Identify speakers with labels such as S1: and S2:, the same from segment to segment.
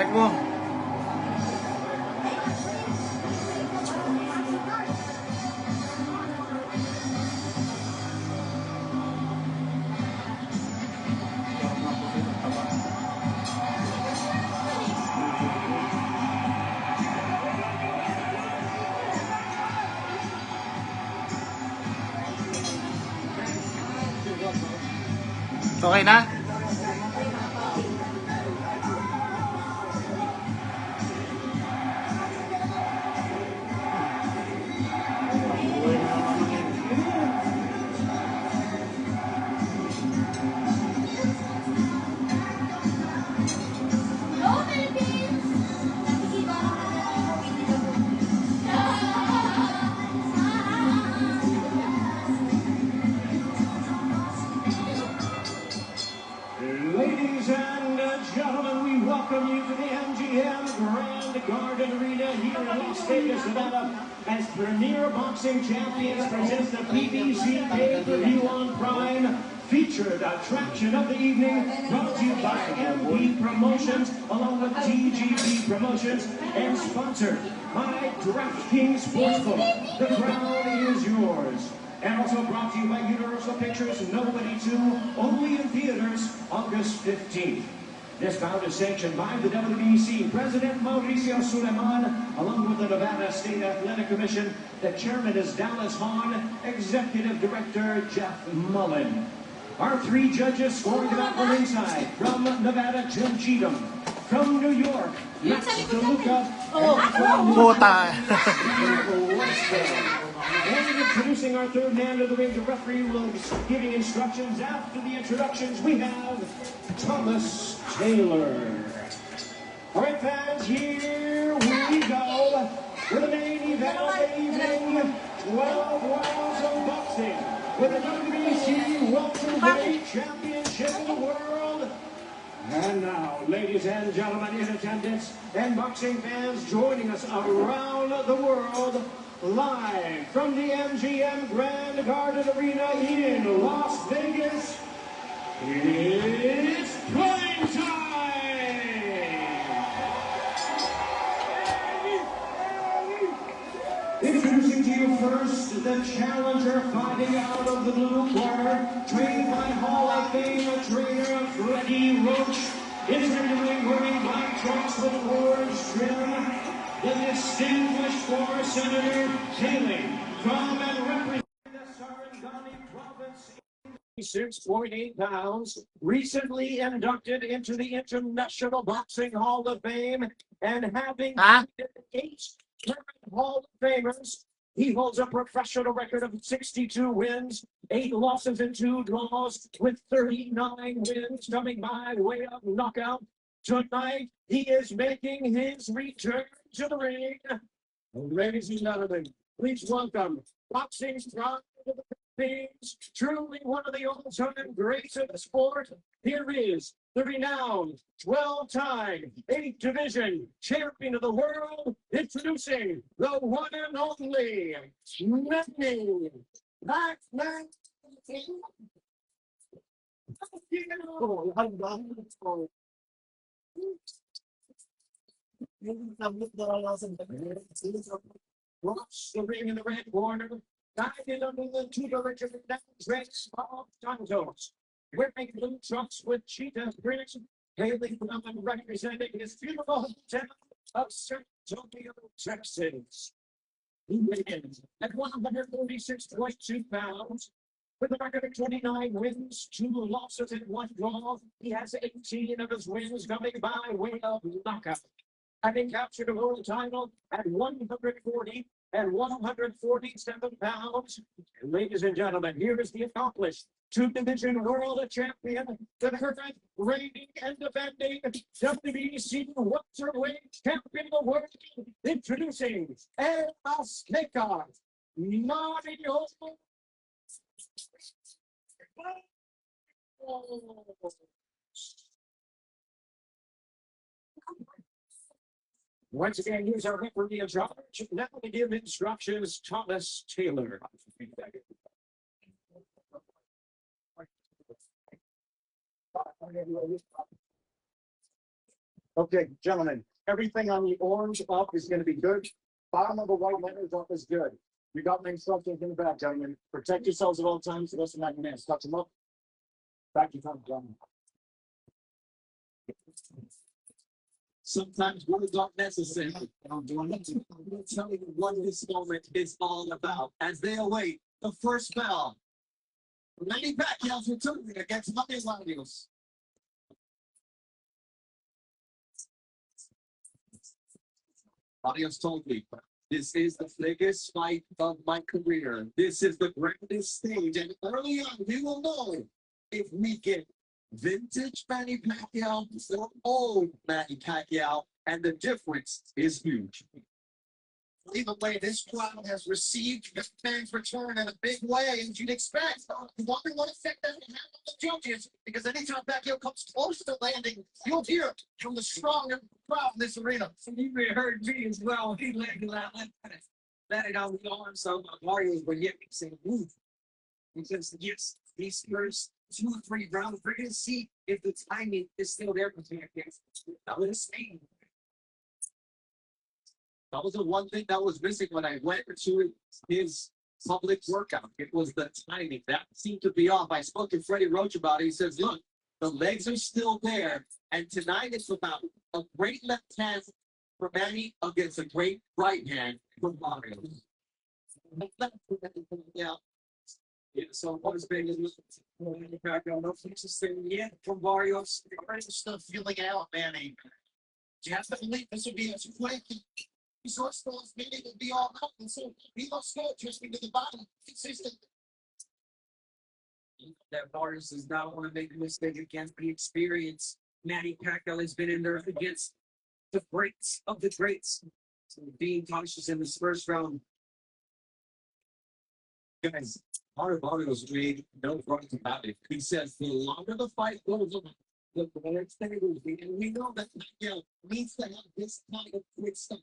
S1: Check mo. Okay na?
S2: Ladies and gentlemen, we welcome you to the MGM Grand Garden Arena here in Las Vegas, Nevada, as Premier Boxing Champions presents the PBC pay-per-view on Prime. Featured attraction of the evening, brought to you by MP Promotions, along with TGP Promotions, and sponsored by DraftKings Sportsbook. The crown is yours. And also brought to you by Universal Pictures, Nobody 2, only in theaters August 15th. This bout is sanctioned by the WBC President Mauricio Suleiman, along with the Nevada State Athletic Commission. The chairman is Dallas Hahn, Executive Director Jeff Mullen. Our three judges scoring the bout from ringside: from Nevada, Jim Cheatham; from New York, Max DeLuca; and and introducing our third man of the ring, the referee will be giving instructions. After the introductions, we have Thomas Taylor. All right, fans, here we go with the main event of the evening: 12 rounds of boxing with the WBC Welterweight Championship of the World. And now, ladies and gentlemen in attendance and boxing fans joining us around the world, live from the MGM Grand Garden Arena in Las Vegas, it's prime time! Introducing to you first, the challenger fighting out of the blue corner, trained by Hall of Fame trainer Freddie Roach. Introducing wearing black trunks with orange trim, the distinguished former senator hailing from and representing the Sarangani province. 6.8 pounds, recently inducted into the International Boxing Hall of Fame, and having 8 current Hall of Famers, he holds a professional record of 62 wins, 8 losses and 2 draws, with 39 wins coming by way of knockout. Tonight, he is making his return to the ring. Ladies and gentlemen, please welcome boxing's pride of the Philippines, truly one of the all-time greats of the sport. Here is the renowned 12-time 8-division champion of the world, introducing the one and only Manny Pacquiao. Watch the ring in the red corner, guided under the tutelage of the red small Santos, wearing blue trunks with cheetah prints, hailing from and representing his beautiful town of San Antonio, Texas. He wins at 146.2 pounds. With a record of 29 wins, 2 losses, and 1 draw, he has 18 of his wins coming by way of knockout. Having captured a world title at 140 and 147 pounds. And ladies and gentlemen, here is the accomplished 2-division world champion, the current reigning and defending WBC welterweight champion of the world, introducing El Azteca, Mario. Once again, here's our referee in charge. Now to give instructions, Thomas Taylor. Okay, gentlemen, everything on the orange up is going to be good. Bottom of the white letters up is good. You got my instructions in the back, gentlemen. Protect yourselves at all times. The rest of my commands. Touch them up. Back to front, gentlemen.
S3: Sometimes words aren't necessary. I'm going to tell you what this moment is all about as they await the first bell. Manny Pacquiao's returning against Pacquiao Barrios. Barrios told me, this is the biggest fight of my career. This is the grandest stage, and early on we will know if we get vintage Manny Pacquiao or old Manny Pacquiao, and the difference is huge. Either way, this crowd has received this man's return in a big way, as you'd expect. You wonder what effect that will have on the judges, because anytime Pacquiao comes close to landing, you'll hear it from the stronger crowd in this arena.
S4: And you heard me as well. He let it on the arm, so Barrios would hit me saying, move. Because, yes, these first 2 or 3 rounds, we're going to see if the timing is still there for Pacquiao. That was Spain.
S3: That was the one thing that was missing when I went to his public workout. It was the timing. That seemed to be off. I spoke to Freddie Roach about it. He says, look, the legs are still there. And tonight it's about a great left hand for Manny against a great right hand for Mario. Yeah.
S4: Yeah, so what is big is Pacquiao, no fixes thing yet from Barrios.
S3: Everybody's still feeling out, Manny. You have to believe this would be a quick. Resource goals, meaning will be all out, and so he lost go just into the bottom consistently.
S4: That Barrios does not want to make a mistake against the experience. Manny Pacquiao has been in there against the greats of the greats. So being cautious in this first round.
S3: Guys, Barrios made no argument about it. He says the longer the fight goes on, the more it will be. And we know that Pacquiao needs to have this kind of quick stuff.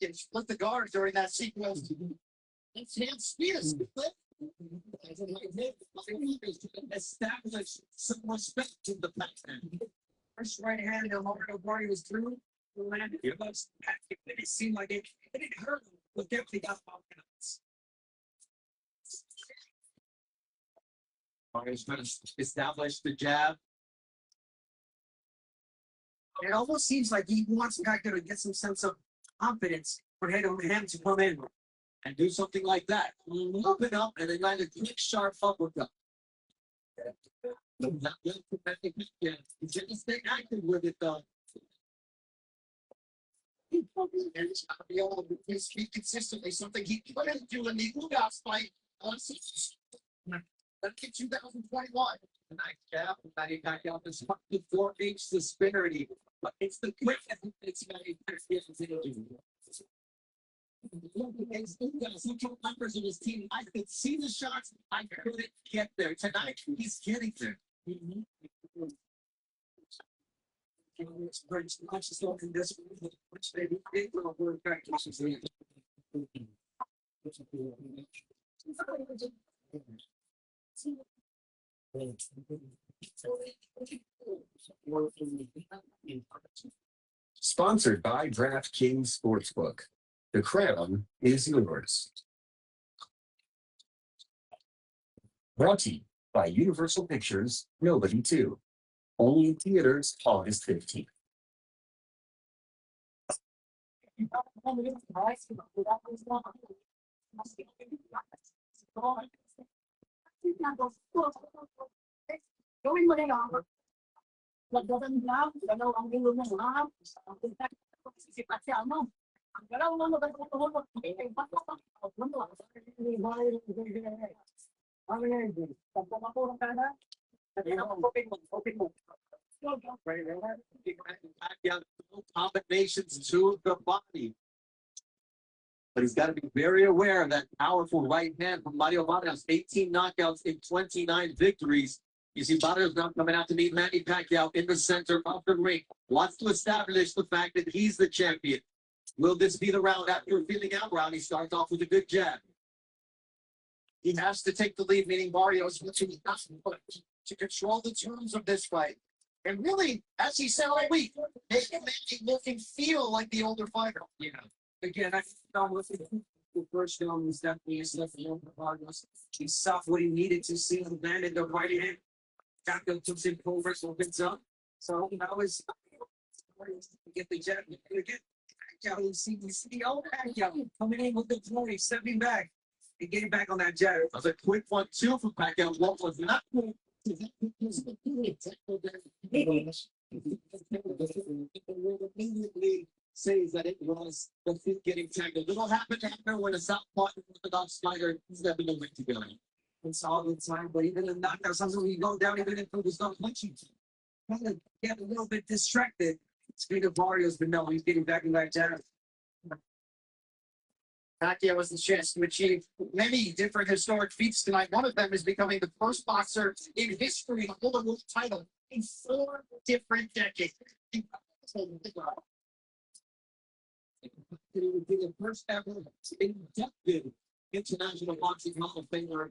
S3: Can split the guard during that sequence. That's hand speed. Establish some respect in the backhand.
S4: First right hand, Mario Barrios through. Landed close back. It seemed like it didn't hurt him, but definitely got confidence.
S3: Barrios trying to establish the jab.
S4: It almost seems like he wants Pacquiao to get some sense of confidence for him to come in
S3: and do something like that. Open up and then land a quick, sharp uppercut. Just stay active with it, though. And it's got to be able to speak consistently, something he couldn't do in the Ugas fight back in 2021. And I jab Manny Pacquiao is the 4-inch disparity, but it's the quick it's Manny Pacquiao's energy. He told members of his team, I could see the shots, I couldn't get there. Tonight, he's getting there.
S5: Sponsored by DraftKings Sportsbook. The crown is yours. Brought to you by Universal Pictures, Nobody 2. Only in theaters August 15th.
S3: Combinations to the body. But he's got to be very aware of that powerful right hand from Mario Barrios. 18 knockouts in 29 victories. You see Barrios now coming out to meet Manny Pacquiao in the center of the ring. Wants to establish the fact that he's the champion. Will this be the round after a feeling out round? He starts off with a good jab. He has to take the lead, meaning Barrios to control the terms of this fight. And really, as he said all week, make Manny look and feel like the older fighter.
S4: Yeah. Again, I felt with the first film was definitely a step forward for Vargas. He saw what he needed to see and landed the right hand. Pacquiao took in progress, opens up. So that was get the jab again. Pacquiao, you see the old Pacquiao coming in with the 20, stepping back and getting back on that jab.
S3: That was a quick 1-2 from Pacquiao. What was not quick. Immediately says that it was the feet getting tangled. It'll happen after when a southpaw orthodox fighter is having a way to go.
S4: It's all the time, but even in knockdown, sometimes when you go down, even if it was not punching, kind of get a little bit distracted. Speaking of Barrios, but no, he's getting back in that jab.
S3: Pacquiao has the chance to achieve many different historic feats tonight. One of them is becoming the first boxer in history to hold a world title in 4 different decades.
S4: It would be the first ever inducted International Boxing Hall of Famer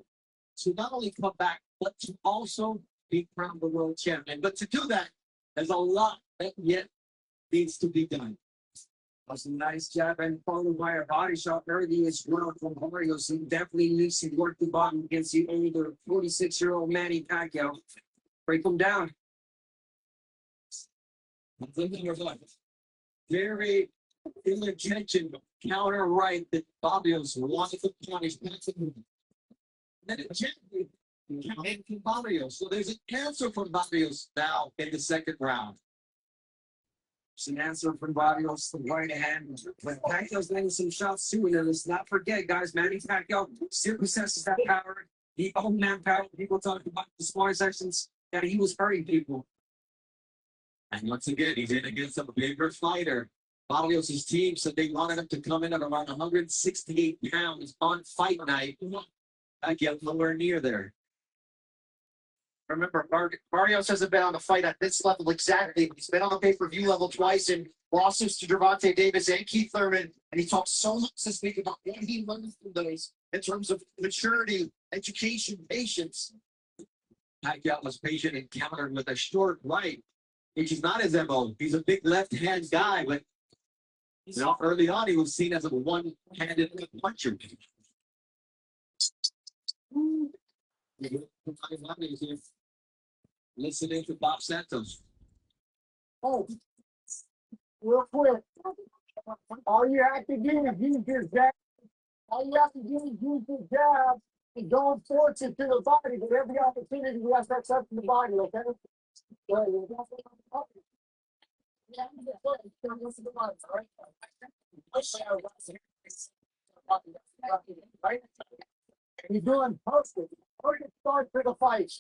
S3: To not only come back, but to also be crowned the world champion. But to do that, there's a lot that yet needs to be done.
S4: was a nice jab and followed by a body shot early as well from Barrios. He definitely needs to work the bottom against the older 46-year-old Manny Pacquiao. Break him down.
S3: Very ill-intentioned counter right that Barrios wanted to punish. Then it gently came from Barrios. So there's an answer from Barrios now in the second round.
S4: It's an answer from Barrios, the right hand. But Pacquiao's landing some shots too. And let's not forget, guys, Manny Pacquiao still possesses that power. The old man power. People talk about the sparring sessions that he was hurting people.
S3: And once again, he's in against a bigger fighter. Barrios' team said they wanted him to come in at around 168 pounds on fight night. Pacquiao nowhere near there. Remember, Barrios hasn't been on a fight at this level exactly. He's been on the pay-per-view level twice in losses to Gervonta Davis and Keith Thurman. And he talked so much this week about what he learned from those in terms of maturity, education, patience. Pacquiao was patient and countered with a short right, which is not his MO. He's a big left-hand guy, but early on he was seen as a one-handed puncher. Listening to Bob Santos.
S2: Oh, real quick. All you have to do is use your jab. All you have to do is use your jab and don't force it to the body. But every opportunity we have to accept the body, okay? You're doing perfect. Perfect start to the fight.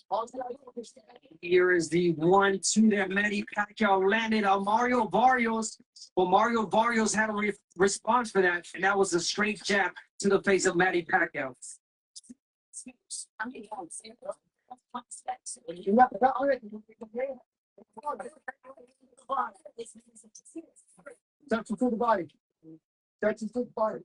S4: Here is the 1-2 that Manny Pacquiao landed on Mario Barrios. Well, Mario Barrios had a response for that, and that was a straight jab to the face of Manny Pacquiao.
S2: Touch to the body. Touch to the body.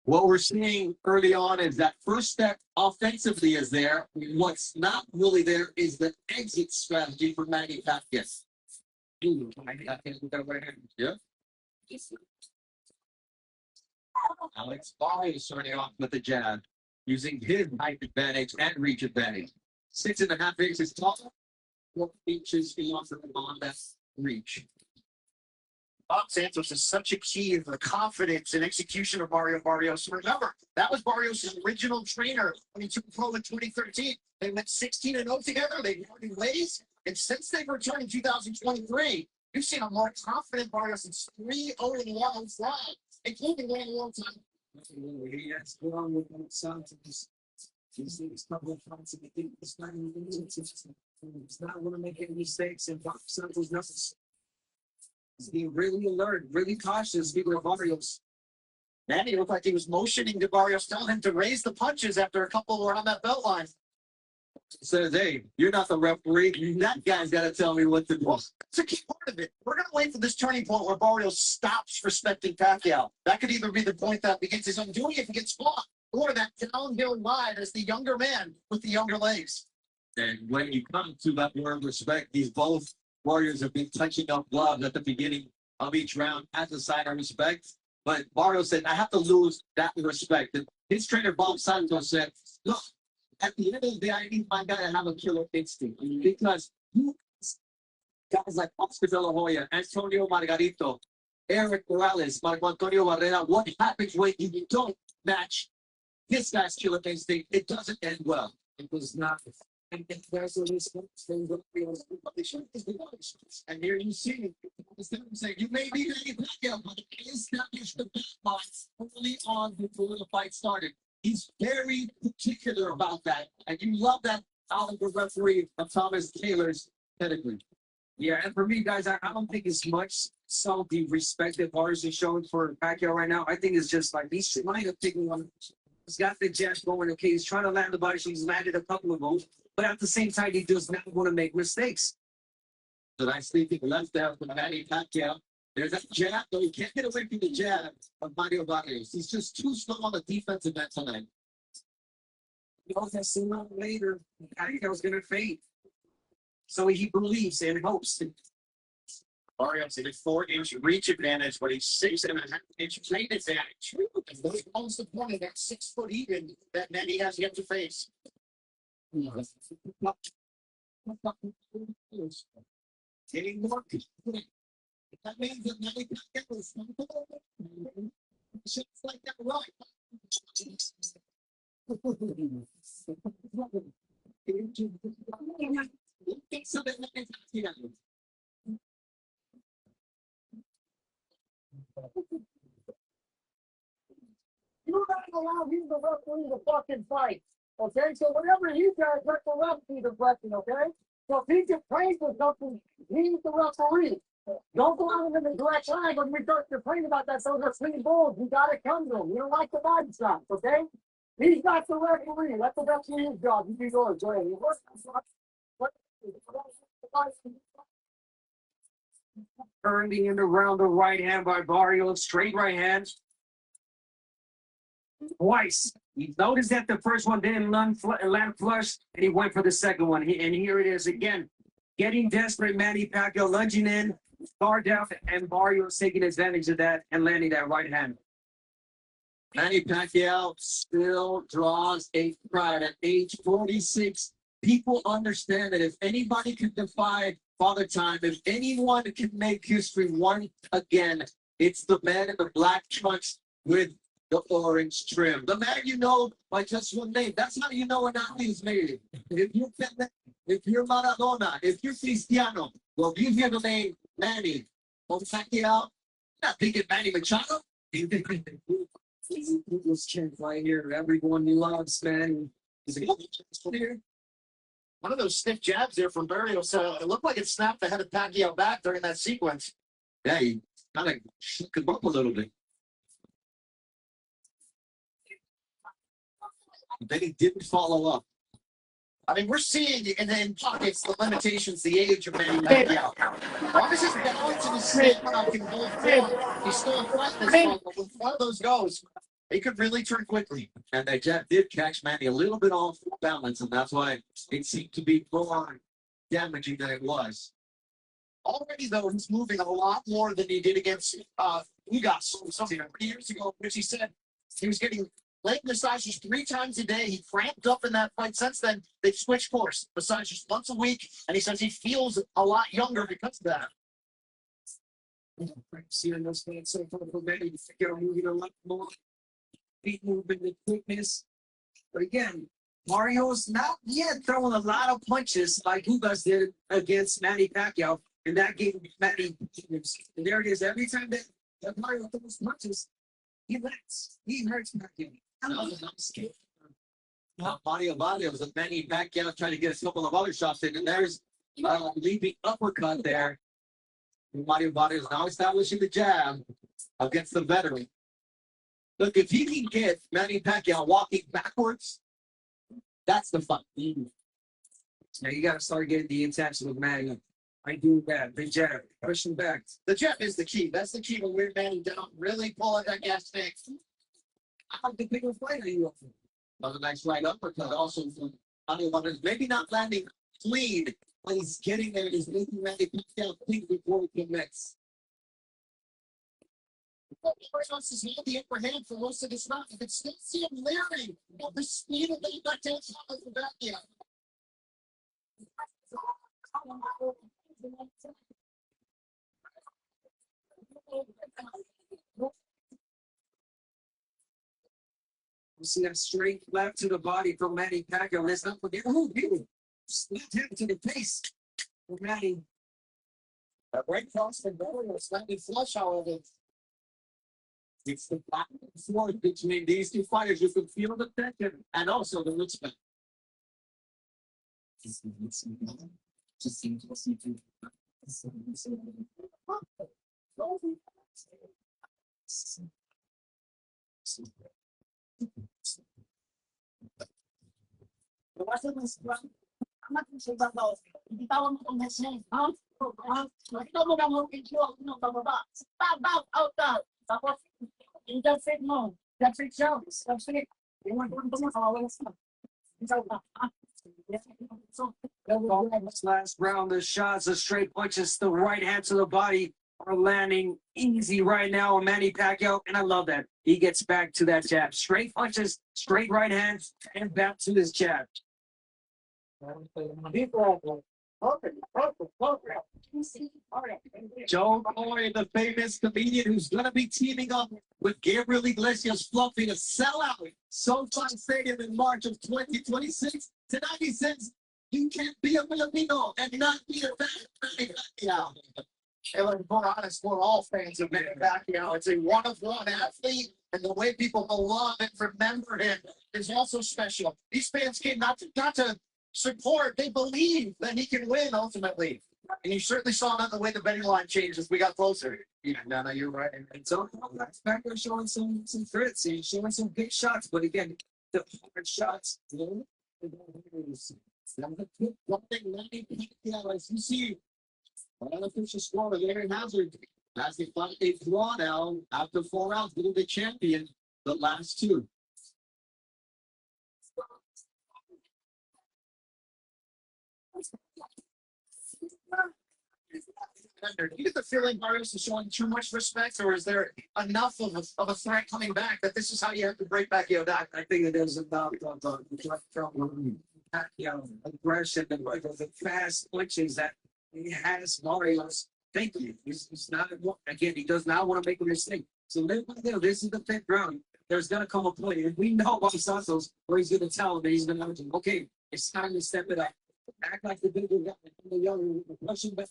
S3: What we're seeing early on is that first step offensively is there. What's not really there is the exit strategy for Manny Pacquiao. Yeah. Alex Barrios starting off with the jab, using his height advantage and reach advantage. 6.5 inches tall, 4 inches beyond that reach. Bob Santos is such a key in the confidence and execution of Mario Barrios. Remember, that was Barrios' original trainer when he took pro in 2013. They went 16-0 together. They parted ways. And since they've returned in 2023, you've seen a more confident Barrios since 3-0-1 flag, including winning a long time.
S4: He has gone with Santos. He's probably trying to get this not he's not going to make any mistakes, and Bob Santos doesn't. He's being really alert, really cautious, speaking of Barrios.
S3: Manny looked like he was motioning to Barrios, telling him to raise the punches after a couple were on that belt line. Says, hey, you're not the referee. That guy's got to tell me what to do. Well, it's a key part of it. We're going to wait for this turning point where Barrios stops respecting Pacquiao. That could either be the point that begins his undoing if he gets fought, or that downhill ride as the younger man with the younger legs. And when you come to that word respect, these both warriors have been touching up gloves at the beginning of each round as a sign of respect. But Barrios said, I have to lose that respect. And his trainer, Bob Santos, said, look, at the end of the day, I need my guy to have a killer instinct. Because you guys like Oscar De La Hoya, Antonio Margarito, Eric Morales, Marco Antonio Barrera, what happens when you don't match this guy's killer instinct? It doesn't end well.
S4: It was not. And there's a response.
S3: And here you see saying, you may be Manny Pacquiao, but he established the backbox early on before the fight started. He's very particular about that. And you love that out of the referee of Thomas Taylor's pedigree.
S4: Yeah, and for me, guys, I don't think it's much so the respect that Barrios is showing for Pacquiao right now. I think it's just like he's trying to pick one. He's got the jab going. Okay, he's trying to land the body. He's landed a couple of them, but at the same time, he does not want to make mistakes.
S3: So nice sleeping left down from Manny Pacquiao. There's that jab, though. You can't get away from the jab of Mario Barrios. He's just too strong on the defensive end tonight.
S4: You know, that sooner or later, Pacquiao's going to fade. So he believes and hopes.
S3: Barrios has a 4-inch reach advantage, but he's 6.5-inch height advantage. And those balls the point of that 6 foot even that Manny has yet to face. Getting more. That means that Manny Pacquiao is just like that, right?
S2: You're not allow him to referee the fucking fight. Okay? So whatever he does, let the ref be the question, okay? So if he gets praised for something, he's the referee. Don't go out in the direct line when we start complaining about that. Those are clean balls. You gotta come to him. You don't like the body shots, okay? He's not the referee. Let the referee his job. You do yours. Go ahead.
S4: Turning in around the right hand by Barrios, straight right hand. Twice. He noticed that the first one didn't land flush, and he went for the second one. And here it is again. Getting desperate, Manny Pacquiao lunging in, guard down, and Barrios taking advantage of that and landing that right hand.
S3: Manny Pacquiao still draws a crowd at age 46. People understand that if anybody can defy Father Time, if anyone can make history once again, it's the man in the black trunks with the orange trim. The man you know by just one name. That's how you know an athlete is made. If you're Maradona, if you're Cristiano, well, you hear the name Manny Pacquiao, not thinking Manny Machado.
S4: This kid right here, everyone he loves, man.
S3: One of those stiff jabs there from Barrios. It looked like it snapped the head of Pacquiao back during that sequence. Yeah, he kind of shook him up a little bit. Then he didn't follow up. I mean, we're seeing in pockets the limitations, the age of Manny Pacquiao. Long as his balance and his stamina can hold forward, he's still in front of this one. But when one of those goes, he could really turn quickly. And that jab did catch Manny a little bit off balance, and that's why it seemed to be more damaging than it was. Already, though, he's moving a lot more than he did against Ugas something 3 years ago, which he said he was getting leg massages 3 times a day. He cramped up in that fight. Since then, they've switched course. Massages once a week, and he says he feels a lot younger because of that.
S4: Seeing those fans so far for Manny to figure out moving a lot more. Feet movement and quickness. But again, Mario's not yet throwing a lot of punches like Ugas did against Manny Pacquiao. And that gave Manny, and there it is. Every time that Mario throws punches, he lands. He hurts Pacquiao.
S3: Mario Barrios and Manny Pacquiao trying to get a couple of other shots in, and there's a leaping uppercut there. Mario Barrios now establishing the jab against the veteran. Look, if he can get Manny Pacquiao walking backwards, that's the fun.
S4: Now you got to start getting the intention with Manny. I do that. The jab, pushing back.
S3: The jab is the key. That's the key to wear Manny down. Really pull at that gas tank.
S4: How the bigger fight are you up for?
S3: Another nice right uppercut also from Other one is maybe not landing clean, but he's getting there. He's making Manny Pacquiao think before he commits. Barrios has held the upper hand for most of this round. You can still see him leering at the speed of the left-hand side of the Pacquiao.
S4: You see that straight left to the body from Manny Pacquiao. Let's not forget. Oh, he slapped him to the face for Manny.
S3: A right cross from Barrios, slightly flush, however. It's the back and forth between these two fighters. You can feel the tension and also the respect.
S6: Bitawan mo itong message, ha? Nakita mo na mo video, pababa. Back out ka. Tapos, interfere mo. Interfere siya. Interfere. Iwan ko mo, kawawa sa.
S4: This last round, the shots, the straight punches, the right hand to the body are landing easy right now on Manny Pacquiao, and I love that. He gets back to that jab. Straight punches, straight right hands, and back to his jab.
S3: Joe Boy, the famous comedian who's going to be teaming up with Gabriel Iglesias, fluffing a sellout SoFi Stadium in March of 2026. Tonight he says, you can't be a Filipino and not be a fan of Manny Pacquiao. And we're honest, we're all fans of Manny Pacquiao. It's a one-of-one athlete, and the way people will love and remember him is also special. These fans came not to support, they believe that he can win ultimately. And you certainly saw that the way the betting line changed as we got closer. Yeah, no, you're right.
S4: And so Pacquiao showing some threats, he's showing some big shots, but again, the hard shots.
S3: Manny Pacquiao, as you see, unofficial score of Larry Hazard as they fight a draw now after 4 rounds, little bit champion the last two. Do you get the feeling Barrios is showing too much respect, or is there enough of a threat coming back that this is how you have to break Pacquiao down?
S4: I think it is about Pacquiao aggression and the fast punches that he has Barrios thinking. He's not, again, he does not want to make a mistake. So this is the 5th round. There's going to come a point, and we know by Santos where he's going to tell him that he's going to have to, okay, it's time to step it up. Act like the bigger guy, the younger Russian, but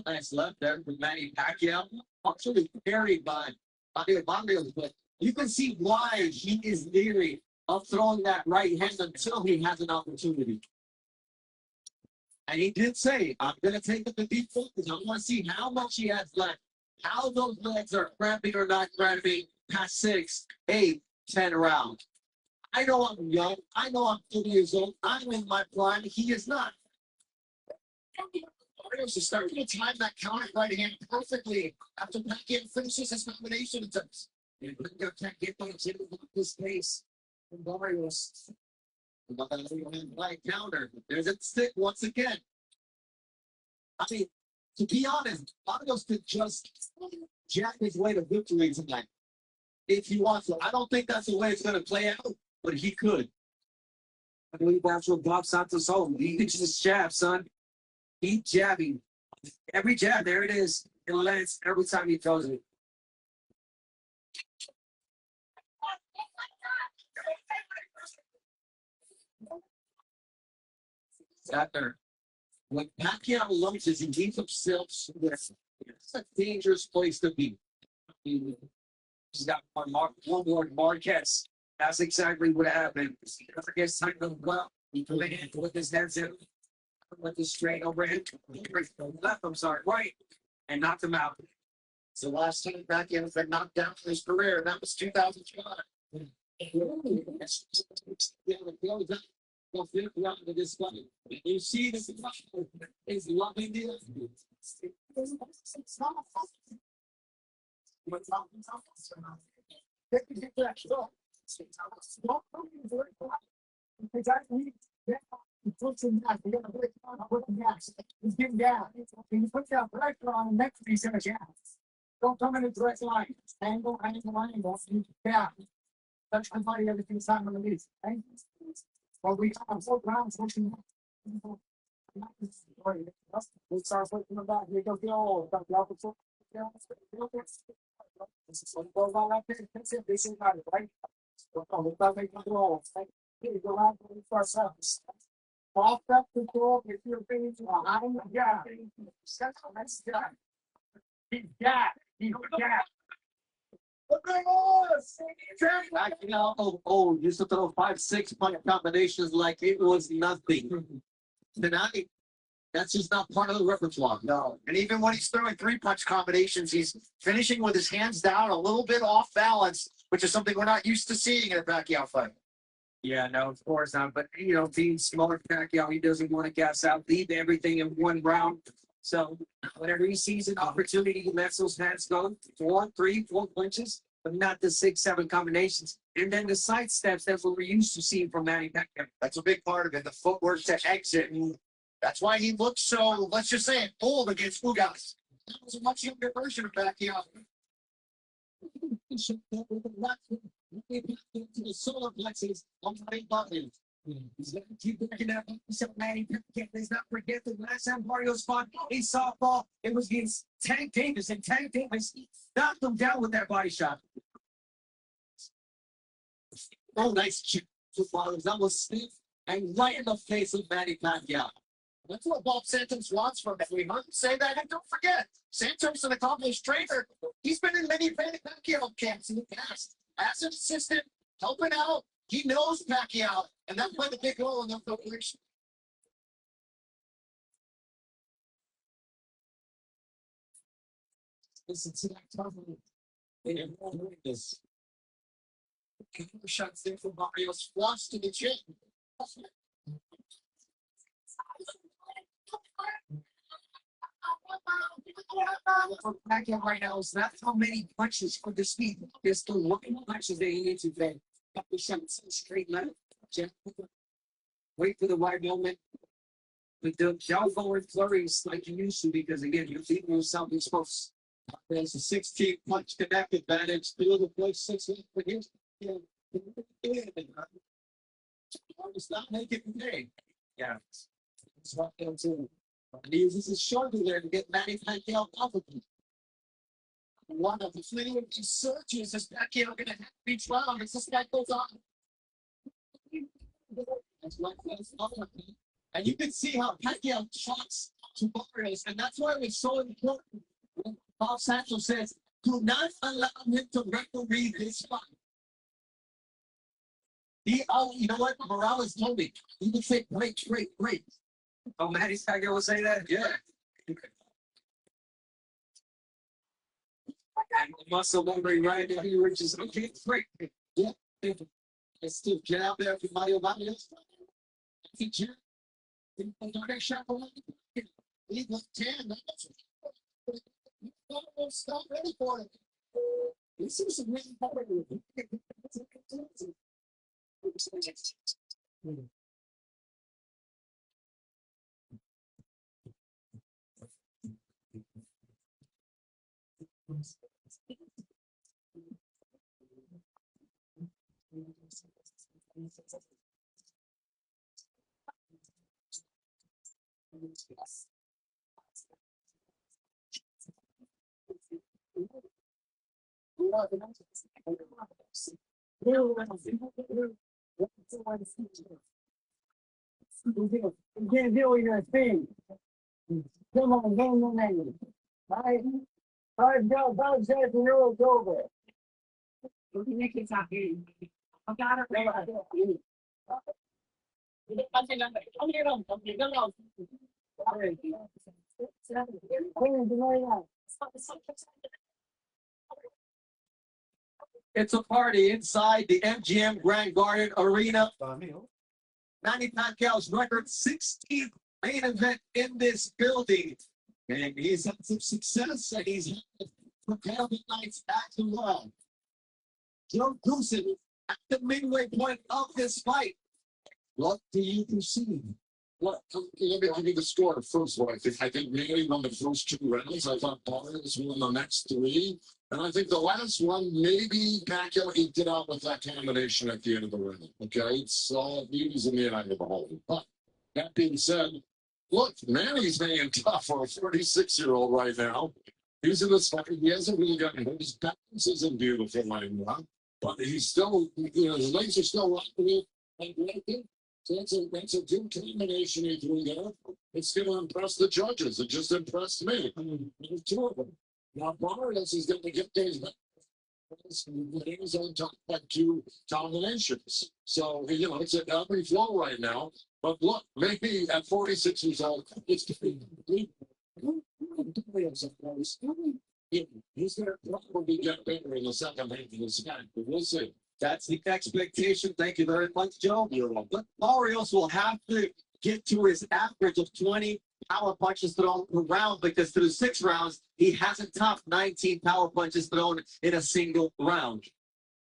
S3: Nice left there with Manny Pacquiao, actually carried by Pacquiao Barrios, but you can see why he is leery of throwing that right hand until he has an opportunity. And he did say, I'm going to take it to deep focus. I want to see how much he has left, how those legs are cramping or not cramping past 6, 8, 10 rounds. I know I'm young. I know I'm 30 years old. I'm in my prime. He is not. Barrios is starting to time that counter right hand perfectly after Pacquiao finishes his combination attempts.
S4: you can't get by this pace from Barrios.
S3: Right counter. There's a stick once again. I mean, to be honest, Barrios could just jack his way to victory tonight if he wants to. I don't think that's the way it's going to play out, but he could.
S4: I believe that's what Bob Santos told him. He could just jab, son. Keep jabbing. Every jab, there it is. It lands every time he throws it.
S3: After when Pacquiao lunges, he leaves himself. It's a dangerous place to be.
S4: He's got one more Marquez. That's exactly what happened. Marquez tightened him well. He put it in with his hands in. With the straight overhand. Left, I'm sorry, right. And knocked him out.
S3: It's the last time Pacquiao has been knocked down in his career, and that was 2005. You see this is loving the
S6: He puts him back. You gotta put him back. He's getting down. When you put that pressure on him, next he's gonna jam. Don't come in a direct line. Angle. You back. Touch my body every single time on the knees. Okay? Well, we have 4 rounds. We start putting them back. Here goes the old. Got the opposite. This is what goes on like this. That's it. This is how it, right? We'll make the roll. Here you go out for ourselves. Off up the door. If you're feeling behind, yeah. That's good. He's got.
S3: Used to throw 5-6 punch combinations like it was nothing. Tonight, that's just not part of the repertoire.
S1: No. And even when he's throwing 3-punch combinations, he's finishing with his hands down, a little bit off balance, which is something we're not used to seeing in a Pacquiao fight.
S4: Yeah, no, of course not. But, being smaller Pacquiao, he doesn't want to gas out, leave everything in one round. So whenever he sees an opportunity, he lets those hands go 4, 3, 4 punches, but not the 6, 7 combinations. And then the side steps, that's what we're used to seeing from Manny Pacquiao.
S1: That's a big part of it, the footwork to exit. And that's why he looks so, let's just say it, bold against Ugas. That was a much younger version of Pacquiao.
S3: To the solar plexus of my body. He's going to keep looking at himself, Manny Pacquiao. Let's not forget the last time Barrios fought a softball. It was against Tank Davis, and Tank Davis knocked him down with that body shot. Oh, nice kick to Barrios. That was stiff and right in the face of Manny Pacquiao.
S1: That's what Bob Santos wants from him. We heard him say that, and don't forget, Santos, an accomplished trainer. He's been in many Manny Pacquiao camps in the past. As an assistant, helping out. He knows Pacquiao, and that played a big role in their preparation.
S3: Listen to that cover. They are doing this. Counter shots there for Barrios. Flush to the chin. Pacquiao right now is not how many punches for the speed. There's still looking punches they need to play. Couple shots straight left. Wait for the right moment. But don't go in flurries like you used to, because again, you're leaving yourself exposed. There's a 16 punch connect advantage. Feel the place 6 left, but here's it's not making pay. Yeah. It's what they'll do. And he uses his shoulder there to get Manny Pacquiao off of him. One of the fleeting searches is Pacquiao going to have each round as this guy goes on. And you can see how Pacquiao shots to Barrios, and that's why it's so important. Bob Santos says, do not allow him to referee this fight. You know what? Morales told me. He would say, great.
S4: Oh, Manny Pacquiao will say that?
S3: Yeah.
S4: And muscle memory right there. He was just, okay, great.
S3: Yeah. And still get out there for Mario Barrios. He was 10. Stop ready for it. This is some really power.
S6: You can't deal with your thing. Come on, game. Right? Bob says the road's over. I got it.
S3: It's a party inside the MGM Grand Garden Arena. Manny Pacquiao's record 16th main event in this building. And he's had some success, and he's prepared the nights back to well. Joe Goosen at the midway point of this fight. What do you perceive?
S1: Well, let me give you the score first. What I think Manny won the first 2 rounds. I thought Barrios won the next 3. And I think the last one, maybe Pacquiao eked it out with that combination at the end of the round. Okay, it's all beauties in the eye of the beholder. But that being said, look, Manny's hanging tough for a 36-year-old right now. He's in this fight. He hasn't really gotten hurt. His balance isn't beautiful right now, but he's still, his legs are still rocking and breaking. So that's a good combination he threw there. It's going to impress the judges. It just impressed me. There's 2 of them. Now, Barrios is going to get those back. He's on top like 2 combinations. So, it's an every flow right now. But look, maybe at 46 years old, it's going to be he's going to probably get better in the second half of this fight. But we'll see.
S3: That's the expectation. Thank you very much, Joe. But Barrios will have to get to his average of 20 power punches thrown per round because through 6 rounds, he hasn't topped 19 power punches thrown in a single round.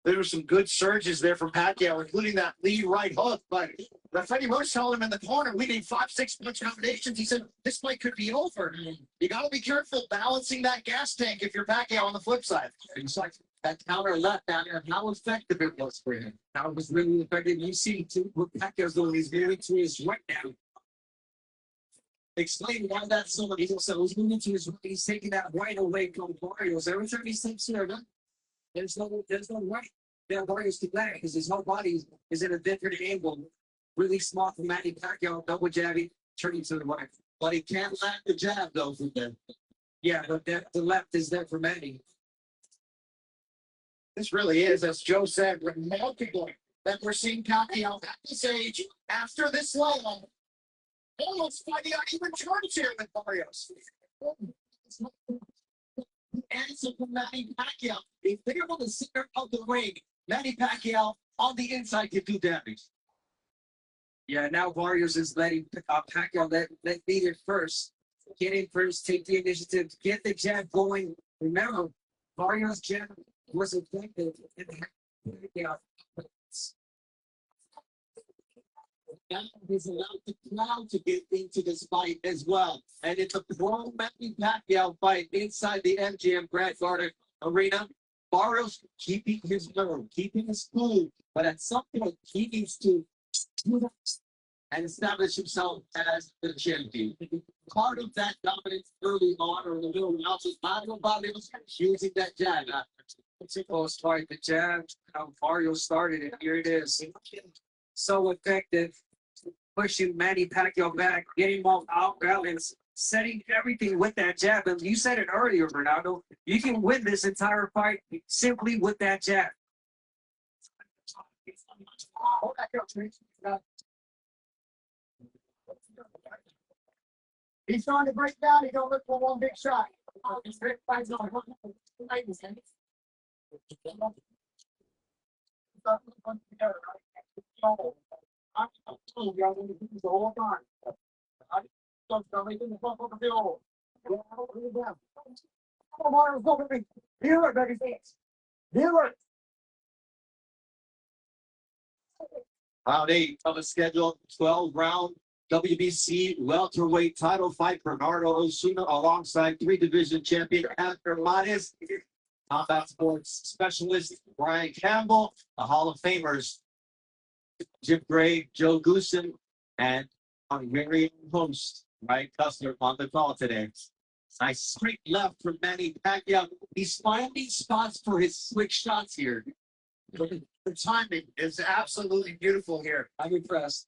S1: There were some good surges there from Pacquiao, including that lead right hook. But Freddie Roach told him in the corner, we need 5-6 punch combinations. He said, this fight could be over. You got to be careful balancing that gas tank if you're Pacquiao on the flip side.
S3: Exactly. That counter left down there, how effective it was for him. How it was really effective. You see what Pacquiao's doing. He's moving to his right now. Explain why that's so much. So he's moving to his right. He's taking that right away from Barrios. Every time he steps here, there's no right. Now Barrios can land because his whole body is in a different angle. Really smart from Manny Pacquiao, double jabbing, turning to the right.
S1: But he can't land the jab, though, from there.
S3: Yeah, but the left is there for Manny.
S1: This really is, as Joe said, remarkable that we're seeing Pacquiao at this age, after this long, almost fighting out even terms here with Barrios. Answer from Manny Pacquiao.
S3: If they're on the center of the ring, Manny Pacquiao on the inside can do damage. Yeah, now Barrios is letting Pacquiao let lead it first. Get in first, take the initiative, get the jab going. Remember, Barrios' jab was effective in the now he's allowed the crowd to get into this fight as well. And it's a pro Manny Pacquiao fight inside the MGM Grand Garden Arena. Barrios keeping his nerve, keeping his cool, but at some point he needs to and establish himself as the champion. Part of that dominance early on or in the middle rounds was Barrios using that jab. Supposed to fight the jab, how Barrios started it. Here it is. So effective. Pushing Manny Pacquiao back, getting him off out balance, setting everything with that jab. And you said it earlier, Bernardo. You can win this entire fight simply with that jab.
S6: He's trying to break down. He's going to look for one big shot. I'm telling you, I'm going to do this the whole time. I'm making the fuck up the field. Come on, go with me. Heal it, baby. Heal it.
S3: Round 8 of the schedule, 12-round WBC welterweight title fight. Bernardo Osuna alongside 3-division champion After Matis, combat sports specialist Brian Campbell, the Hall of Famers Jim Gray, Joe Goosen, and our very host, Ryan Custer, on the call today. Nice straight left from Manny Pacquiao. He's finding spots for his quick shots here.
S1: The timing is absolutely beautiful here.
S3: I'm impressed.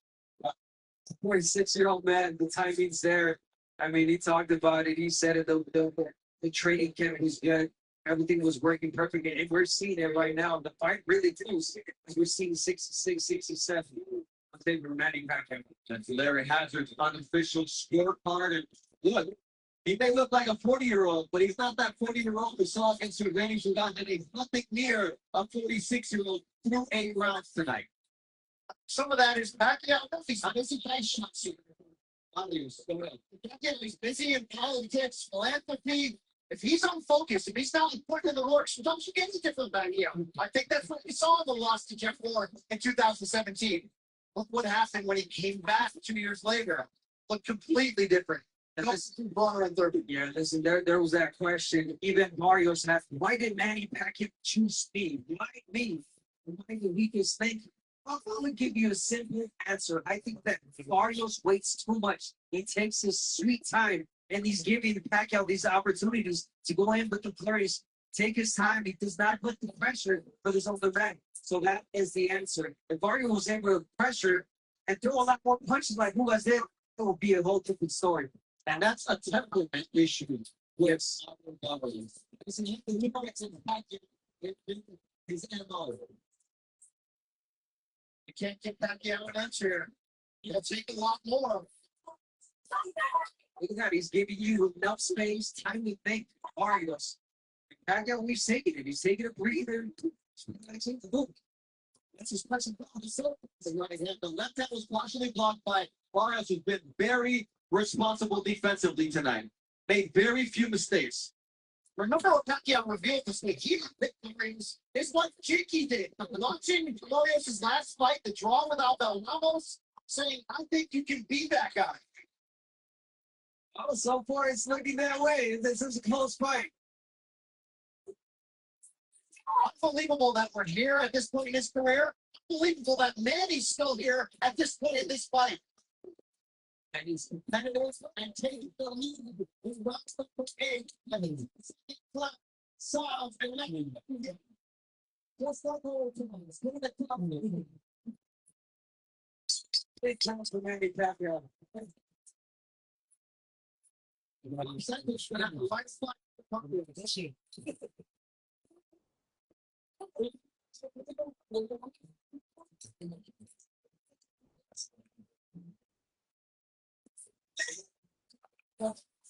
S3: 46-year-old man, the timing's there. I mean, he talked about it. He said it. The training camp was good. Everything was working perfectly. And we're seeing it right now. The fight really does. We're seeing 66, 67. I think we're Manny Pacquiao. That's Larry Hazard's unofficial scorecard. And look, he may look like a 40-year-old, but he's not that 40-year-old we saw against Randy Sudan. And he's nothing near a 46-year-old through 8 rounds tonight.
S1: Some of that is Pacquiao. He's busy playing shots here. He's busy in politics, philanthropy. If he's unfocused, if he's not putting in the work, sometimes you get a different Pacquiao. I think that's what we saw in the loss to Jeff Ward in 2017. Look what happened when he came back 2 years later. Looked completely different.
S4: And
S1: No
S4: this,
S1: Bonner in 30.
S4: yeah, listen, there was that question. Even Barrios asked, why did Manny Pacquiao choose speed? Why me? Why the weakest thing? I'll only give you a simple answer. I think that Barrios waits too much. He takes his sweet time, and he's giving Pacquiao these opportunities to go in with the flurries, take his time. He does not put the pressure for this on the back. So that is the answer. If Barrios was able to pressure and throw a lot more punches like who was it, it would be a whole different story.
S3: And that's a temperament issue. Yes. Listen, he gets in his MO.
S1: You can't get Pacquiao an answer. It'll take a lot more.
S4: Look at that. He's giving you enough space, time to think. Barrios. Pacquiao, he's taking it. He's taking a breather.
S3: That's his pressing on the right hand. The left hand was partially blocked by Barrios, who's been very responsible defensively tonight. Made very few mistakes.
S1: Remember what Pacquiao revealed this week? He had victories. It's what Jakey did. Launching Barrios' last fight, the draw with Aldo Ramos, saying, I think you can be that guy.
S4: Oh, so far it's looking that way. This is a close fight.
S1: Unbelievable that we're here at this point in his career. Unbelievable that Manny's still here at this point in this fight. And he's competitive and taking the lead. He rocks the parade. I mean, solve and let him. Just like all the time. Look at the top.
S4: Big chance for Manny Pacquiao.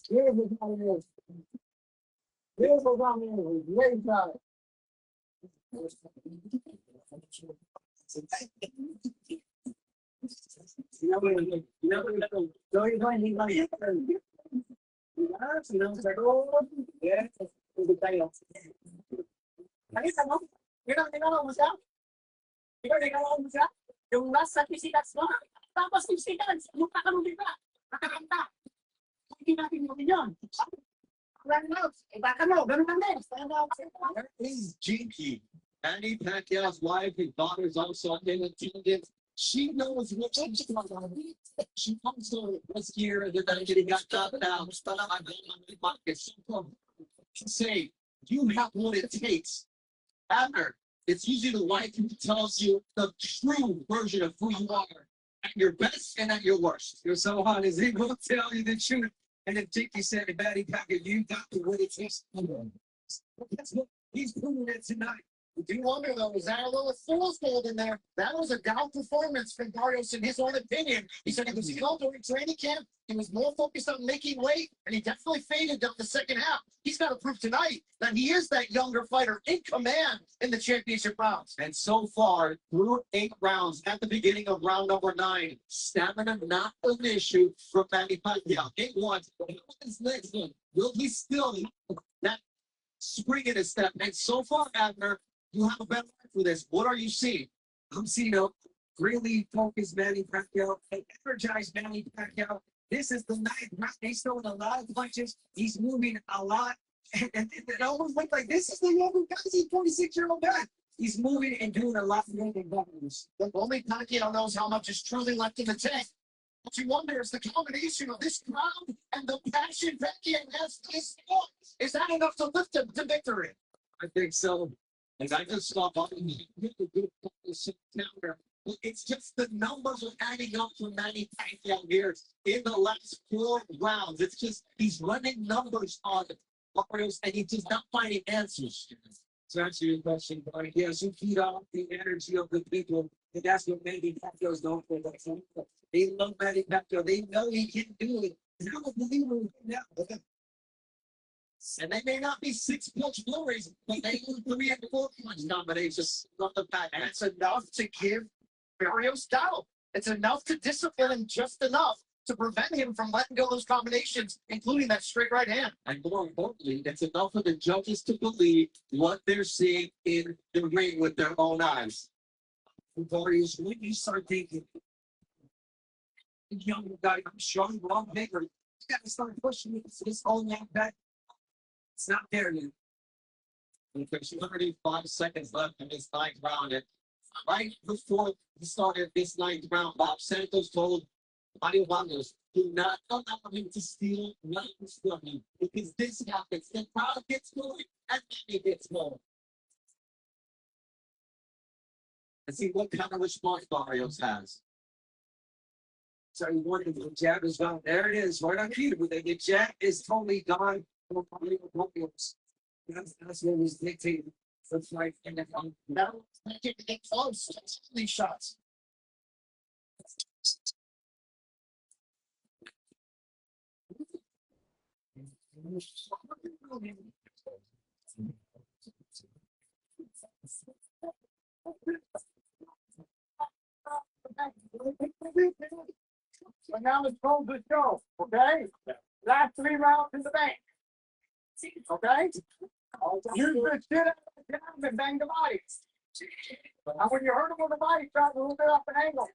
S6: Here's the comment. Here's the comment. Great job. Yung last certificates mo, tapos yung certificates, mukha ka nung diba? Nakakanta. Hindi natin yung yun. Run out. Baka mo, ganun lang din. Stand out.
S3: There is Jinky. Manny Pacquiao's wife, his daughter's also in attendance. She knows what she's talking about. She comes to this year and then getting got knocked down. To say, you have what it takes. After, it's usually the wife who tells you the true version of who you are at your best and at your worst.
S4: You're so hot. Is he going to tell you the truth? And then Jakey said, Manny Pacquiao, you got the what it takes. That's what he's proving it tonight.
S1: Do you wonder, though, was that a little fool's gold in there? That was a down performance from Barrios in his own opinion. He said he was slow during training camp. He was more focused on making weight, and he definitely faded down the second half. He's got to prove tonight that he is that younger fighter in command in the championship rounds.
S3: And so far, through 8 rounds, at the beginning of round number 9, stamina not an issue for Manny Pacquiao. Game 1, his next one will be still that spring in his step. And so far, Abner, you have a better life for this. What are you seeing?
S4: I'm seeing a really focused Manny Pacquiao, an energized Manny Pacquiao. This is the night. He's throwing a lot of punches. He's moving a lot. And it almost looked like this is the younger guy. He's a 26-year-old guy. He's moving and doing a lot more than Barrios.
S1: But only Pacquiao knows how much is truly left in the tank. What you wonder is the combination of this crowd and the passion Pacquiao has for this sport. Is that enough to lift him to victory?
S4: I think so.
S3: And I just saw Bobby really good counter. It's just the numbers are adding up for Manny Pacquiao here in the last 4 rounds. It's just he's running numbers on Barrios and he's just not finding answers.
S4: To answer your question, Barney, yes, you feed off the energy of the people, and that's what Manny Pacquiao is known for. They love Manny Pacquiao. They know he can do it. And I'm a believer in him now.
S3: And they may not be 6-punch flurries, but they will 3 and 4 punch combinations on the back.
S1: And it's enough to give Barrios doubt. It's enough to discipline him just enough to prevent him from letting go of those combinations, including that straight right hand.
S3: And more importantly, it's enough for the judges to believe what they're seeing in the ring with their own eyes.
S4: Barrios, when you start thinking Young guy, I'm strong, long, bigger. You got to start pushing this whole man back. It's not there yet.
S3: There's 35 seconds left in this ninth round. And right before the start of this ninth round, Bob Santos told Mario Barrios, do not allow him to steal nothing from you. Because this happens. The crowd gets going and then he gets going. Let's see what kind of response Barrios has.
S4: So you wonder if the jab is gone. There it is, right on cue. The jab is totally gone. That's what was dictated. Looks like in the
S1: Now, get close. These shots.
S6: So now it's called the show, okay? Last 3 rounds in the bank. Okay? Use the shit out of the jab and bang the body. And when you hurt him with the body, try to move it up an angle.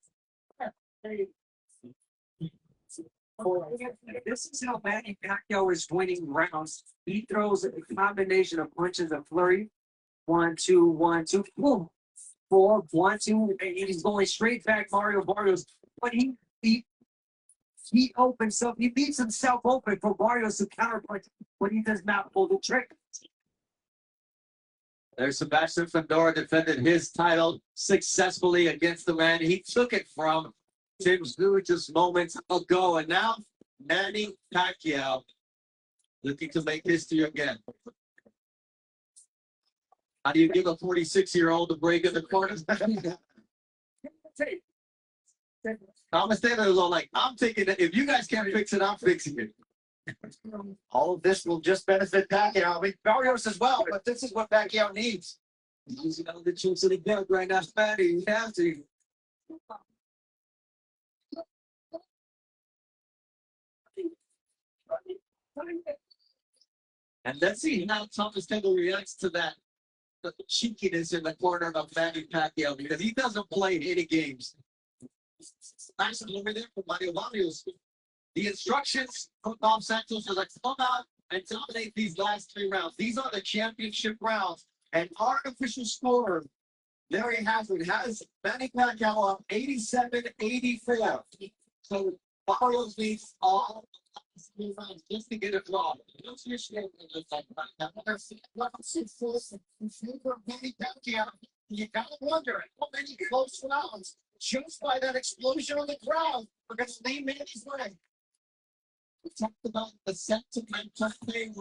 S4: This is how Manny Pacquiao is winning rounds. He throws a combination of punches and flurry. 1, 2, 1, 2, boom. 4, 1, 2, and he's going straight back. Mario Barrios. But he opens up. He leaves himself open for Barrios to counterpunch when he does not pull the trigger.
S3: There's Sebastian Fedora defended his title successfully against the man he took it from Tim Zhu just moments ago. And now Manny Pacquiao looking to make history again. How do you give a 46-year-old a break in the corner? Thomas Taylor was all like, I'm taking it. If you guys can't fix it, I'm fixing it.
S1: All of this will just benefit Pacquiao. I mean, Barrios as well, but this is what Pacquiao needs.
S4: He's got the chips in the gut right now, Manny. You have to.
S3: And let's see how Thomas Taylor reacts to that cheekiness in the corner of Manny Pacquiao, because he doesn't play any games. Nice over there for Mario Barrios. The instructions from Bob Santos are like, come out and dominate these last 3 rounds. These are the championship rounds. And our official scorer, Larry Hazard, has Manny Pacquiao up 87-84. So Barrios needs all 3 rounds just to get it wrong. What's your statement on that?
S1: In favor of Manny Pacquiao, you gotta wonder how many close rounds, just by that explosion on the crowd, are going to leave Manny's way.
S3: We talked about the sentiment of thing.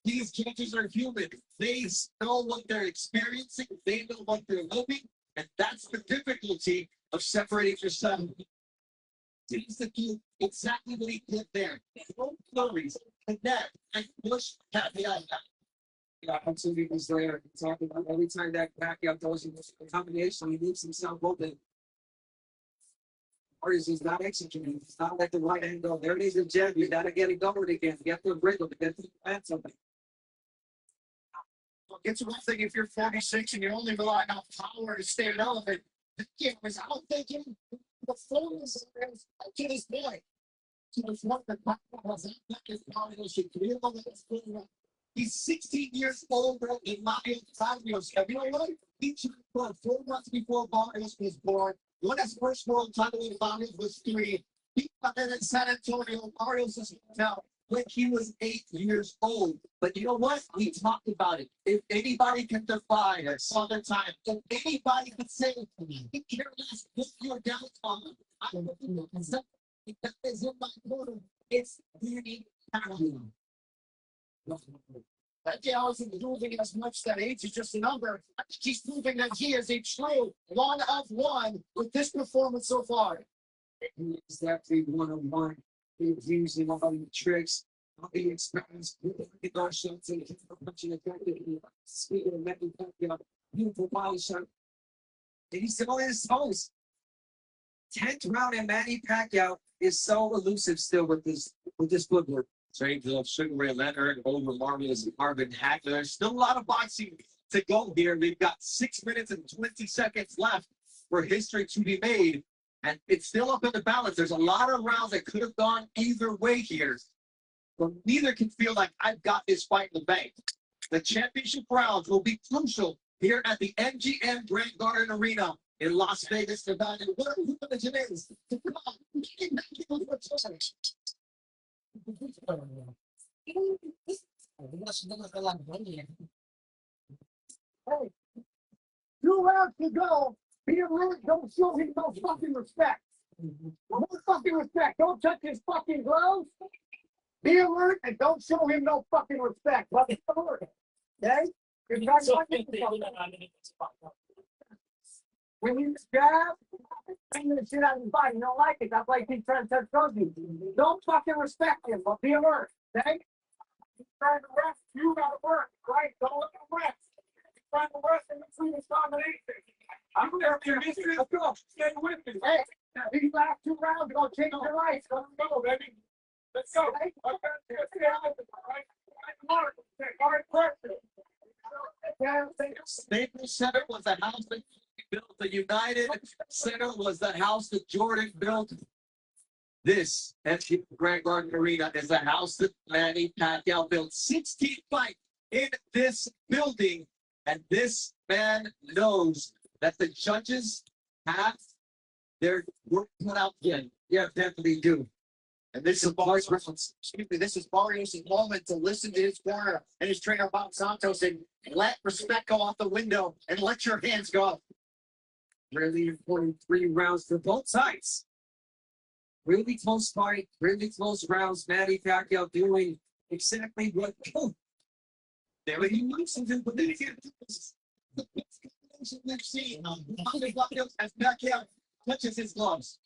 S3: These judges are human. They know what they're experiencing. They know what they're living. And that's the difficulty of separating yourself. He's the key. Exactly what he did there. No flurries, connect, and push Pacquiao.
S4: The opportunity was there. Talking about every time that Pacquiao throws a combination, he leaves himself open. Barrios is not executing. He's not let the right hand go. There it is, the jab. You gotta get it going again. You have to wriggle to get to add something.
S1: Well, it's one thing if you're 46 and you're only relying on power to stay relevant. Pacquiao was out thinking the fullness to this point. To the point that Pacquiao was out thinking Barrios should clear the last 4 rounds. He's 16 years older than Mario Barrios. And you know what? He turned 4 months before Barrios was born. Won his first world title in Barrios was 3. He got in San Antonio. Barrios is now when he was 8 years old. But you know what? We talked about it. If anybody can defy us all the time, if anybody can say, he care less if you're downtown, I don't know if that is in my corner. It's Manny Pacquiao. Pacquiao isn't proving as much that age is just a number. I think he's proving that he is a true 1 of 1 with this performance so far.
S4: He is definitely 1-on-1. He's using all the tricks, all the experience, with our shots and punching effectively. Speaking of Manny Pacquiao, beautiful body shot. And he's still in his toes. 10th round, and Manny Pacquiao is so elusive still with this footwork.
S3: Trades of Sugar Ray Leonard over Marvelous and Marvin Hagler. There's still a lot of boxing to go here. We've got 6 minutes and 20 seconds left for history to be made. And it's still up in the balance. There's a lot of rounds that could have gone either way here. But neither can feel like I've got this fight in the bank. The championship rounds will be crucial here at the MGM Grand Garden Arena in Las Vegas, Nevada. What a religion is. Come on.
S6: Hey, 2 rounds to go. Peter Lillard, don't show him no fucking respect. No fucking respect. Don't touch his fucking gloves. Be alert and don't show him no fucking respect. But it's alert. Okay? If you guys want me to when you jab, bring the shit out of his body. You don't like it. That's why you keep trying to touch Kobe. Don't fucking respect him, but be alert. Okay? He's trying to rest. You gotta work. Right? Don't let him rest. He's trying to rest in between his combinations. I'm there for your history. Let's go. Stay with me. Hey, these last 2 rounds are gonna change your life. Let's go, baby. Let's go.
S3: Staples Center was the house that built. The United Center was the house that Jordan built. This MGM Grand Garden Arena is the house that Manny Pacquiao built. 16 fights in this building, and this man knows that the judges have their work cut out. Yeah, definitely do.
S1: And this is Barrios. This is Barrios' moment to listen to his corner and his trainer Bob Santos and let respect go out the window and let your hands go.
S4: Really important 3 rounds for both sides. Really close fight, really close rounds. Manny Pacquiao doing exactly what
S3: There he wants to do, but then he can't do this. The best combination we've seen. As Pacquiao touches his gloves.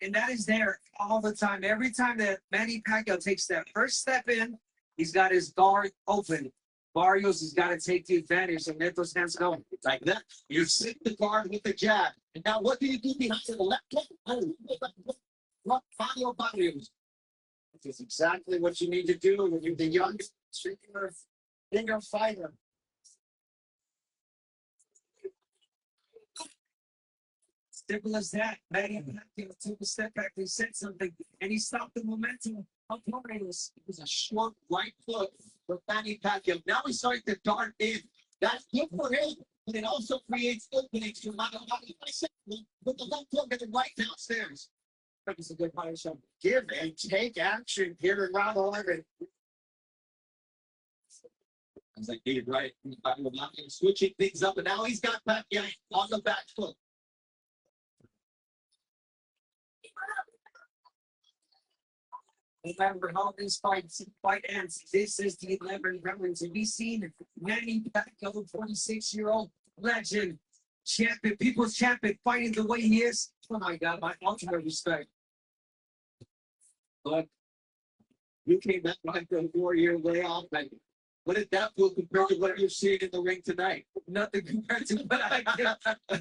S4: And that is there all the time. Every time that Manny Pacquiao takes that first step in, he's got his guard open. Barrios has got to take the advantage and let those hands go.
S3: Like that. You sit the guard with the jab. And now what do you do behind the left hook? Pacquiao Barrios.
S1: This is exactly what you need to do when you're the youngest, bigger fighter.
S4: Simple as that. Manny Pacquiao took a step back, they said something, and he stopped the momentum of Barrios.
S3: It was a short right foot for Manny Pacquiao. Now he's starting to dart in. That's good for him, but it also creates openings for Manny Pacquiao with the left hook and the right downstairs. That was a good fire shot.
S1: Give and take action here in round 11.
S3: I was like, David, right? Switching things up, and now he's got Pacquiao on the back foot.
S4: Remember how this fight ends. This is the 11 rounds. And we've seen Manny Pacquiao, 46-year-old legend, champion, people's champion, fighting the way he is. Oh my God, my ultimate respect.
S3: But you came back after a 4-year layoff. And what did that feel compared to what you're seeing in the ring tonight?
S4: Nothing compared to what I did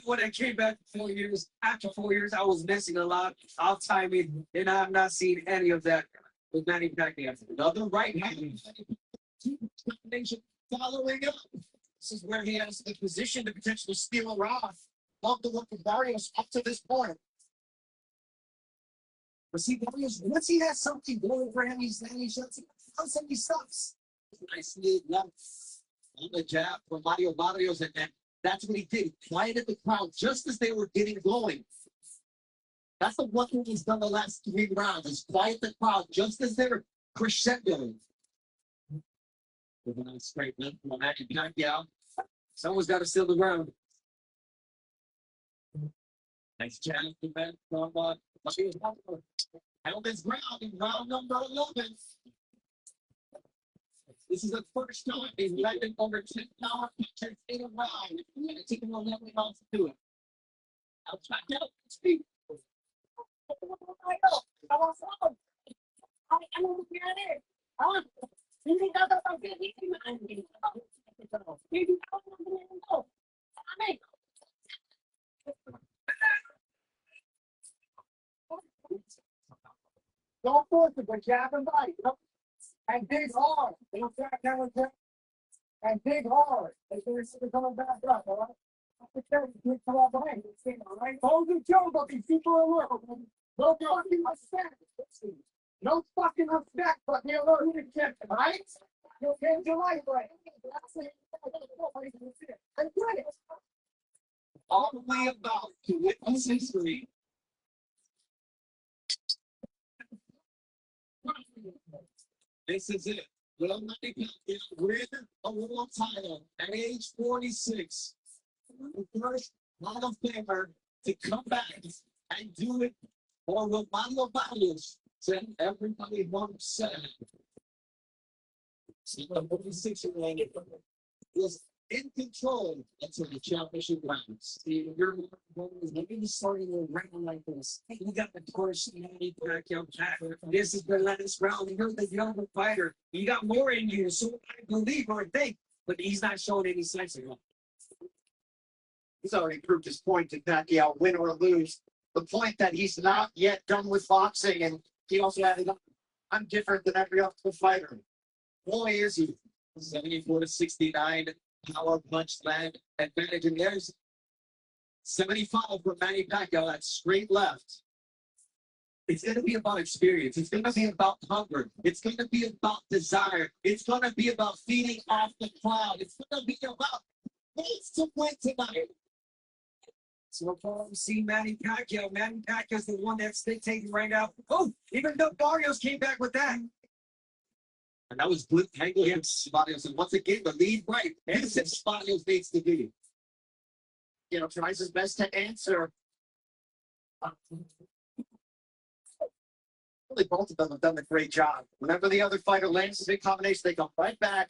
S4: when I came back for 4 years. After 4 years, I was missing a lot. Off timing, and I'm not seeing any of that with Manny Pacquiao.
S3: Another right hand. Combination following up.
S1: This is where he has the position to potentially steal a round. Love the look of Barrios up to this point.
S4: But see, Barrios, once he has something going for him, he's he stops.
S3: Nicely left on the jab from Mario Barrios, and that's what he did. He quieted the crowd just as they were getting going. That's the one thing he's done the last 3 rounds, is quiet the crowd just as they're crescendoing. With a nice straight left from Manny Pacquiao.
S4: Someone's got to steal the ground.
S3: Nice jab from held his ground in round number 11. This is the first time he's led in over 10 power punches in a round. And it took him 11 rounds to do it. I'll try out speed.
S6: Don't force it, but jab and bite. And dig hard. Don't try down with that. And dig hard. They're coming back up, all right? Hold the joke, but these people are little. No fucking respect. No fucking respect, but they're learning to get right? You can't do life right. I get it.
S3: All the way about to witness history. This is it. Will Manny Pacquiao win a world title at age 46? The first Hall of Famer to come back and do it, or will Pacquiao Barrios send everybody home sad? So the 46-year-old is in control until the championship rounds.
S4: See, you're maybe starting a round like this. You got the course, Manny Pacquiao. This is the last round. You're the younger fighter. You got more in you, so I believe or think, but he's not showing any signs of it.
S1: He's already proved his point to Pacquiao, win or lose. The point that he's not yet done with boxing, and he also added, I'm different than every other fighter. Boy, is he.
S3: 74-69 power punch land advantage, and there's 75 for Manny Pacquiao. That's straight left. It's going to be about experience. It's going to be about hunger. It's going to be about desire. It's going to be about feeding off the crowd. It's going to be about wants to win tonight.
S4: So far, we see Manny Pacquiao. Manny Pacquiao's the one that's dictating right now. Oh, even though Barrios came back with that.
S3: And that was good tangle against Barrios. And once again, the lead right. This is Barrios needs to be.
S1: You know, tries his best to answer. Really, both of them have done a great job. Whenever the other fighter lands a big combination, they come right back.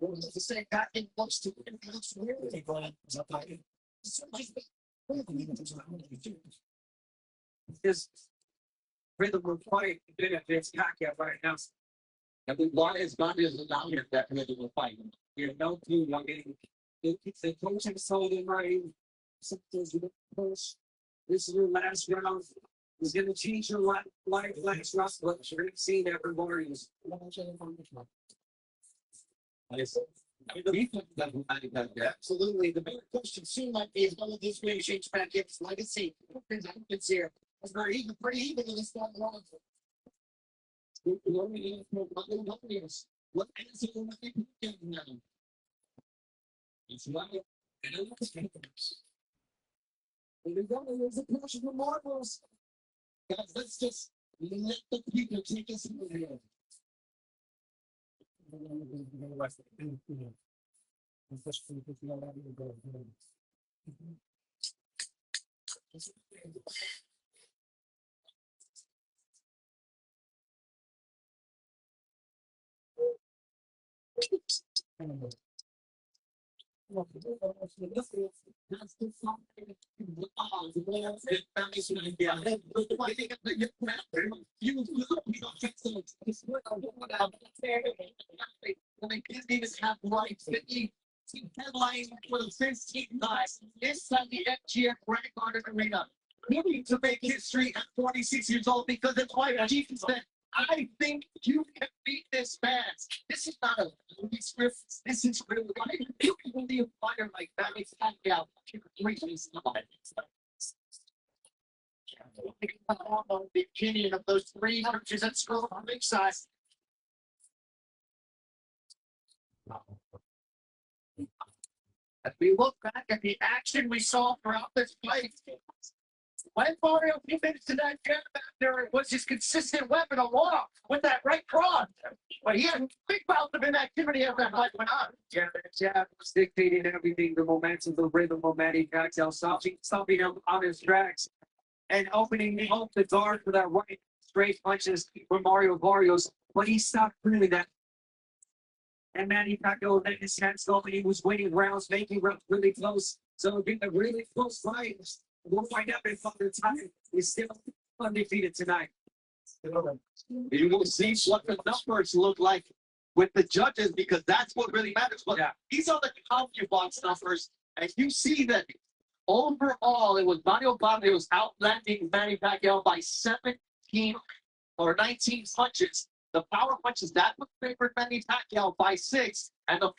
S1: The same guy in looks to looks really good.
S4: This rhythm of fight benefits Pacquiao right now.
S3: And why is Barrios allowing that rhythm of fight?
S4: You're no clue. I mean, the coach has told him right. Sometimes you push. This is your last round. It's going to change your life last round. But you're going to see that for Barrios.
S1: Absolutely. The bigger question soon might be as well as this way to change Pacquiao's legacy. It's here. It's very even, pretty even in this one round.
S3: What answer will Manny Pacquiao now? It's right. And it looks like there's a push for marbles. Guys, let's just let the people take us over here. Headline for the 15th time inside the FGF Grand Garden Arena. Moving to make history at 46 years old because it's why Chief said, I think you can beat this man. This is not a movie script. This is real life. You can be a fighter like that. It's not out. The beginning of those three punches at school on big size. As we look back at the action we saw throughout this fight, when Barrio came into that jab back there, it was his consistent weapon, a walk with that right cross. But he had a big bout of inactivity as that fight went on.
S4: Yeah, the jab was dictating everything, the momentum, the rhythm of Manny Pacquiao, stopping him on his tracks and opening the guard for that right straight punches from Mario Barrios. But he stopped doing that. And Manny Pacquiao let his hands go, and he was winning rounds, making rounds really close. So it'll be a really close fight. We'll find out if Father Time is still undefeated tonight.
S3: You will see what the numbers look like with the judges because that's what really matters. But these are the CompuBox numbers, and you see that overall it was Mario Barrios outlanding Manny Pacquiao by 17 or 19 punches. The power punches that would favor Manny Pacquiao by 6, and the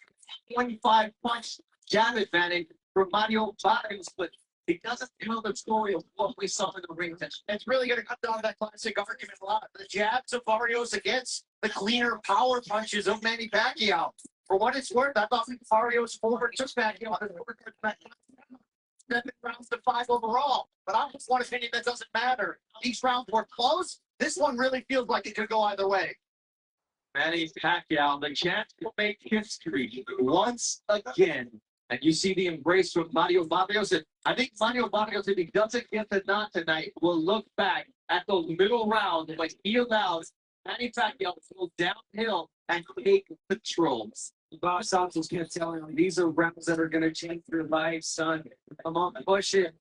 S3: 25 punch jab advantage for Mario Barrios, but it doesn't tell the story of what we saw in the ring.
S1: It's really going to come down to that classic argument a lot. The jabs of Barrios against the cleaner power punches of Manny Pacquiao. For what it's worth, I thought Barrios overtook Pacquiao. 7 rounds to 5 overall. But I just want opinion that doesn't matter. These rounds were close. This one really feels like it could go either way.
S3: Manny Pacquiao, the chance to make history once again. And you see the embrace from Mario Barrios. And I think Mario Barrios, if he doesn't get the nod tonight, will look back at those middle rounds when he allows Manny Pacquiao to go downhill and take control.
S4: Bob Santos kept telling him, these are rounds that are going to change your life, son. Come on, push it.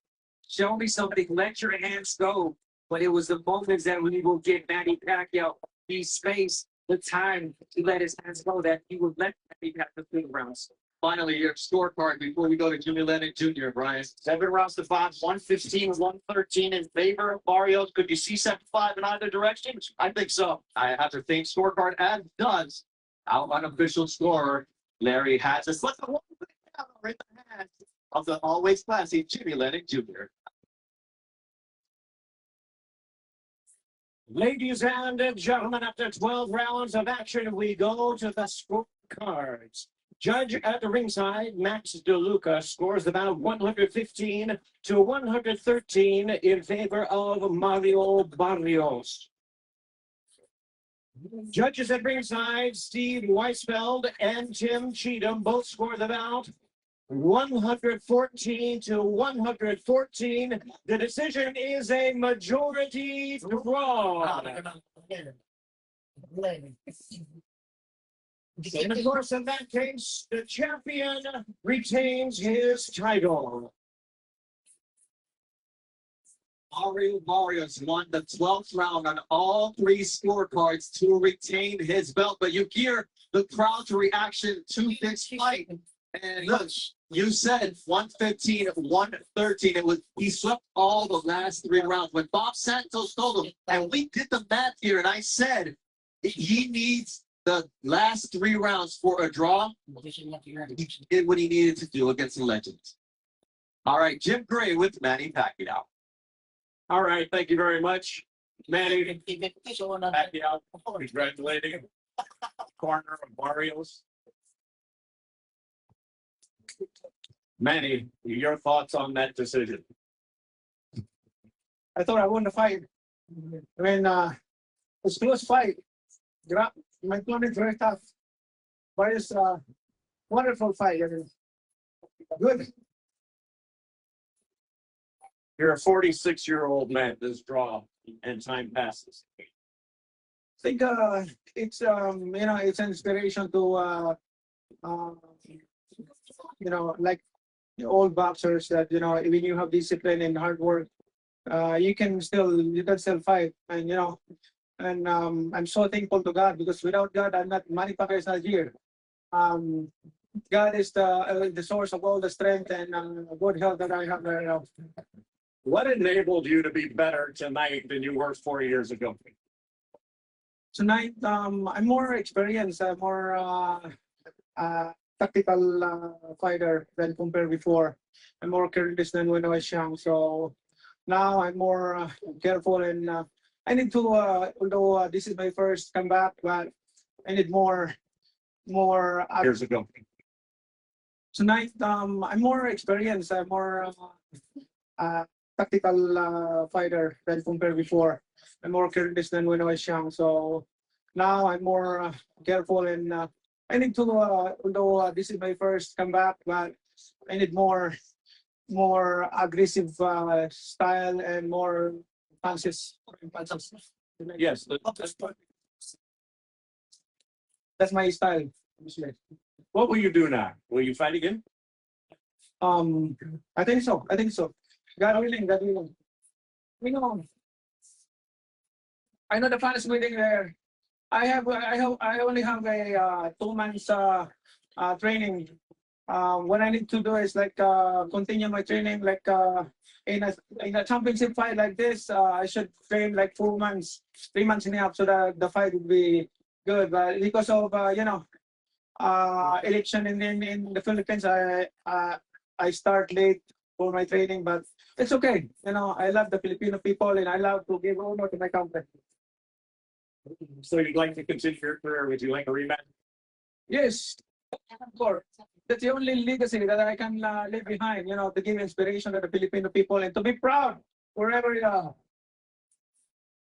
S4: Show me somebody. Let your hands go. But it was the moments that we will get Manny Pacquiao the space, the time to let his hands go that he would let Manny Pacquiao through the rounds.
S3: Finally, your scorecard before we go to Jimmy Lennon Jr., Brian.
S1: 7 rounds to 5, 115, 113 in favor of Barrios. Could you see 7-5 in either direction? I think so.
S3: I have to think scorecard, as does our unofficial scorer, Larry Hatches. What's the one thing out in the hands of the always classy Jimmy Lennon Jr.?
S2: Ladies and gentlemen, after 12 rounds of action, we go to the scorecards. Judge at the ringside, Max DeLuca, scores the bout 115 to 113 in favor of Mario Barrios. Judges at ringside, Steve Weisfeld and Tim Cheatham both score the bout 114 to 114. The decision is a majority draw. And of course, in that case, the champion retains his title.
S3: Mario Barrios won the 12th round on all 3 scorecards to retain his belt. But you hear the crowd's reaction to this fight. And look, you said 115, 113. It was he swept all the last 3 rounds. When Bob Santos told him, and we did the math here, and I said he needs the last 3 rounds for a draw. He did what he needed to do against the legends. All right, Jim Gray with Manny Pacquiao.
S2: All right, thank you very much, Manny Pacquiao. Congratulating corner of Barrios. Manny, your thoughts on that decision?
S7: I thought I won the fight. I mean, it's a close fight. My opponent's very tough. But it's a wonderful fight. I mean, good.
S2: You're a 46-year-old man, this draw, and time passes.
S7: I think it's it's an inspiration to like the old boxers that when you have discipline and hard work, you can still fight, and I'm so thankful to God, because without God, Manny Pacquiao is not here. God is the source of all the strength and good health that I have right now.
S2: What enabled you to be better tonight than you were 4 years ago?
S7: Tonight, I'm more experienced, more tactical fighter than compared before. I'm more careless than when I was young. So now I'm more careful, and I need to, although this is my first comeback, but I need more.
S2: Years ago.
S7: Tonight, I'm more experienced, more tactical fighter than compared before. I'm more careless than when I was young. So now I'm more careful, and I need to, although this is my first comeback, but I need more aggressive style and more punches.
S2: Yes.
S7: That's my style.
S2: What will you do now? Will you fight again?
S7: I think so. God willing. I know the fan is waiting there. I only have a 2 months training what I need to do is like continue my training. Like in a championship fight like this, I should train like 4 months, 3 months and a half, so that the fight would be good. But because of election in the Philippines, I start late for my training, but it's okay. I love the Filipino people and I love to give honor to my country.
S8: So you'd like to continue your career? Would you like a rematch?
S7: Yes, of course. That's the only legacy that I can leave behind, to give inspiration to the Filipino people and to be proud wherever you are.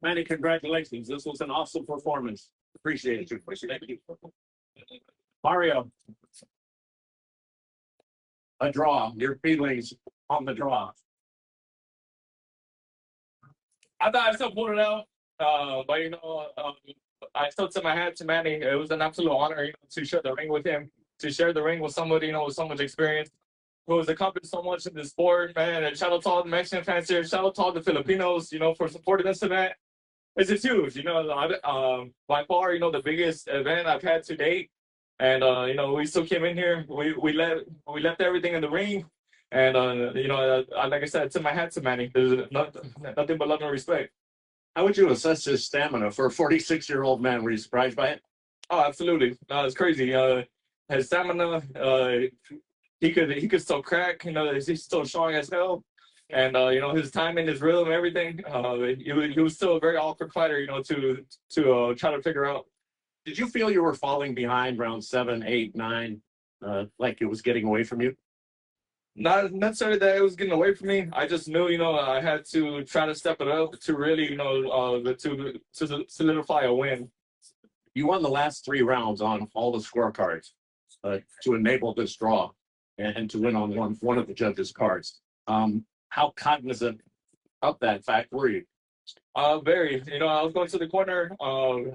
S8: Manny, congratulations. This was an awesome performance. Appreciate you. Thank you. Mario, a draw. Your feelings on the draw?
S9: I thought I still pulled it out, but I still took my hat to Manny. It was an absolute honor, to share the ring with him, to share the ring with somebody, with so much experience, who has accomplished so much in the sport, man. And shout out to all the Mexican fans here. Shout out to all the Filipinos, for supporting this event. It's just huge, by far, the biggest event I've had to date. And we still came in here. We left everything in the ring, and like I said, to my hat to Manny. There's nothing but love and respect.
S8: How would you assess his stamina for a 46-year-old man? Were you surprised by it?
S9: Oh, absolutely. It's crazy. His stamina, he could still crack. He's still strong as hell. And his timing, his rhythm, everything. He was still a very awkward fighter. To try to figure out.
S8: Did you feel you were falling behind round 7, 8, 9, like it was getting away from you?
S9: Not necessarily that it was getting away from me. I just knew, I had to try to step it up to really, to solidify a win.
S8: You won the last 3 rounds on all the scorecards to enable this draw and to win on one of the judges' cards. How cognizant of that fact were you?
S9: Very. I was going to the corner.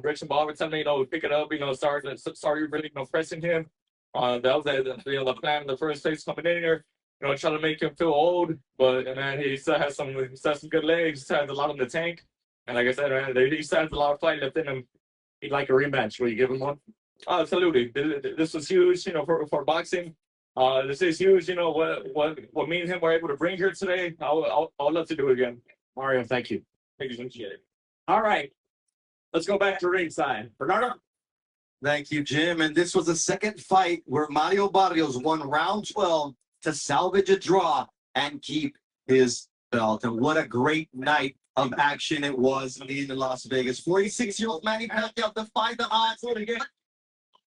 S9: Rich and Bob were telling me, pick it up. Started really, pressing him. That was the plan in the first place coming in here. Trying to make him feel old, but man, he still has some good legs. He still has a lot in the tank. And like I said, man, he still has a lot of fight left in him.
S8: He'd like a rematch. Will you give him one?
S9: Absolutely. This was huge, for boxing. This is huge. What me and him were able to bring here today. I would love to do it again.
S8: Mario, thank you.
S9: Thank you. Appreciate it.
S8: All right. Let's go back to ringside. Bernardo?
S1: Thank you, Jim. And this was the second fight where Mario Barrios won round 12 to salvage a draw and keep his belt. And what a great night of action it was in Las Vegas. 46-year-old Manny Pacquiao defied the odds.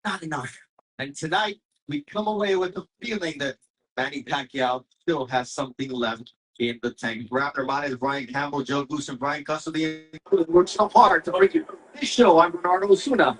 S1: Not enough. And tonight, we come away with the feeling that Manny Pacquiao still has something left in the tank. Raptor, my name is Brian Campbell, Joe Goose, and Brian Custody. Worked so hard to bring you this show. I'm Bernardo Osuna.